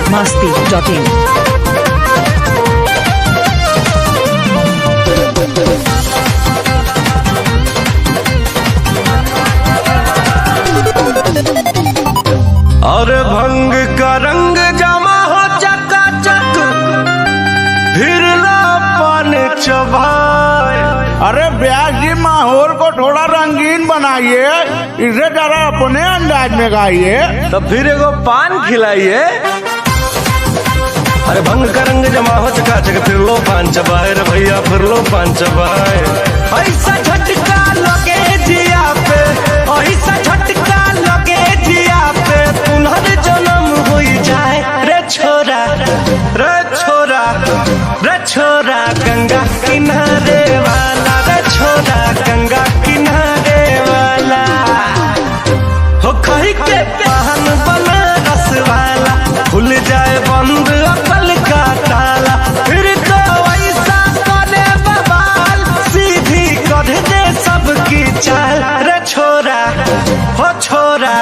biharmasti.in और भंग का रंग जमा हो चकाचक फिर पान चबाए। अरे ब्यास जी माहौल को थोड़ा रंगीन बनाइए, इसे जरा अपने अंदाज में गाइए। तो फिर एगो पान खिलाइए। अरे भंग का रंग जमा हो चकाचक फिर लो पान चबाए रे भैया, फिर लो पान चबाए। ऐसा झटका लगे जिया पे, ऐसा झटका लगे जिया पे पुनर्जन्म हो जाए रे छोरा, रे छोरा, रे छोरा गंगा किनारे वाला, रे छोरा गंगा किनारे वाला। हो कही के पान बना रस वाला, खुल जाए बंद अकल का ताला। फिर तो ऐसा करे बवाल, सीधी कर दे सबकी चाल। रे छोरा, हो छोरा,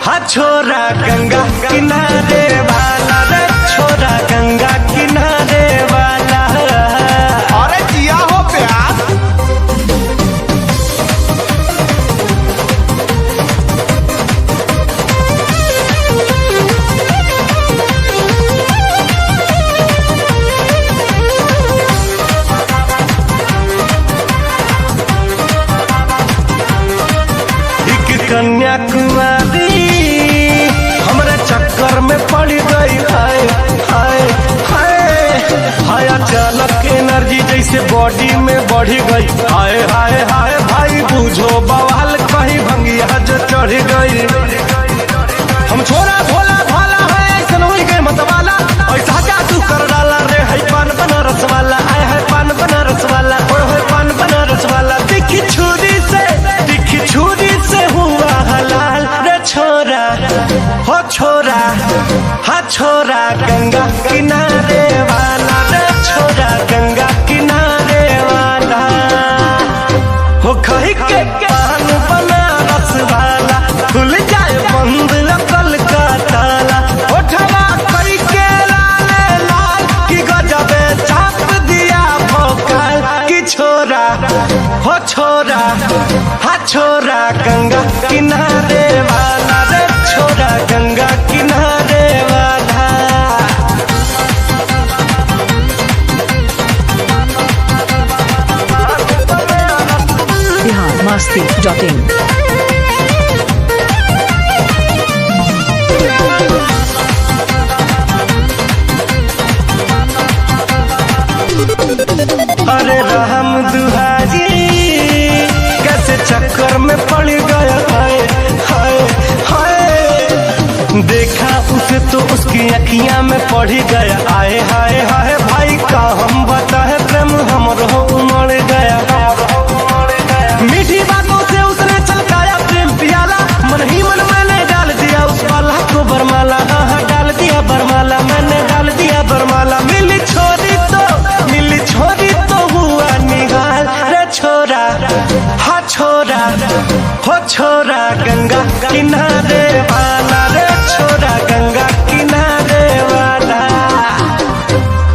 हा छोरा गंगा किनारे वाला, रे छोरा गंगा किनारे वाला। अरे जिया हो ब्यास। कन्याकुमारी हमारे चक्कर में पड़ गई। हाय हाय हाय हाय, अचानक एनर्जी जैसे बॉडी में बढ़ गई। हाय हाय हाय भाई बुझो बवाल, कहीं भंगिया जो चढ़ गई। हम छोरा भोला भाला है ऐसा नहीं गए मतवाला, ऐसा क्या तू कर डाला रे। है पान बनारस वाला, आए है पान बनारस वाला, ओए है पान बनारस वाला। दिखी छुरी से, दिखी छुरी से हुआ हलाल। रे छोरा, हो छोरा, हा छोरा गंगा किनारे वाला, रे छोरा गंगा किनारे वाला। हो कही के पान बनारस वाला, खुल जाए बंद अकल का ताला। उठवा कई के लाले लाल, की गजबे चाप दिया भोकाल। की छोरा, हो छोरा, हा छोरा गंगा किनारे वाला, रे छोरा गंगा किनारे वाला। biharmasti.in अरे राम दुहारी कैसे चक्कर में पड़ गया। हाय हाय हाय, देखा उसे तो उसकी अखियां में पड़ गया। आए हाय हाय भाई का हम बताए, प्रेम हमरो उमड़ गया। मीठी बातों से उसने छलकाया प्रेम पियाला, मन ही मन मैंने डाल दिया उस वाला को बरमाला। हाँ हाँ डाल दिया बरमाला, मैंने डाल दिया बरमाला। मिली छोरी तो, मिली छोरी तो हुआ निहाल। रे छोरा, हा छोरा, हो छोरा गंगा किनारे वाला, रे छोरा गंगा किनारे वाला।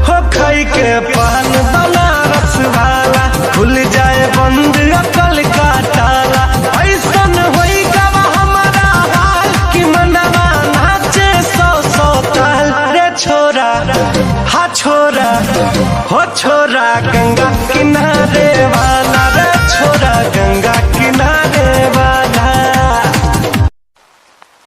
हो खाई के पान बनारस वाला, खुल जाए बंद अकल का ताला। ऐसन होई गवा हमारा हाल, कि मनवा नाचे सौ सौ ताल। रे छोरा, हा छोरा, हो छोरा गंगा किनारे वाला,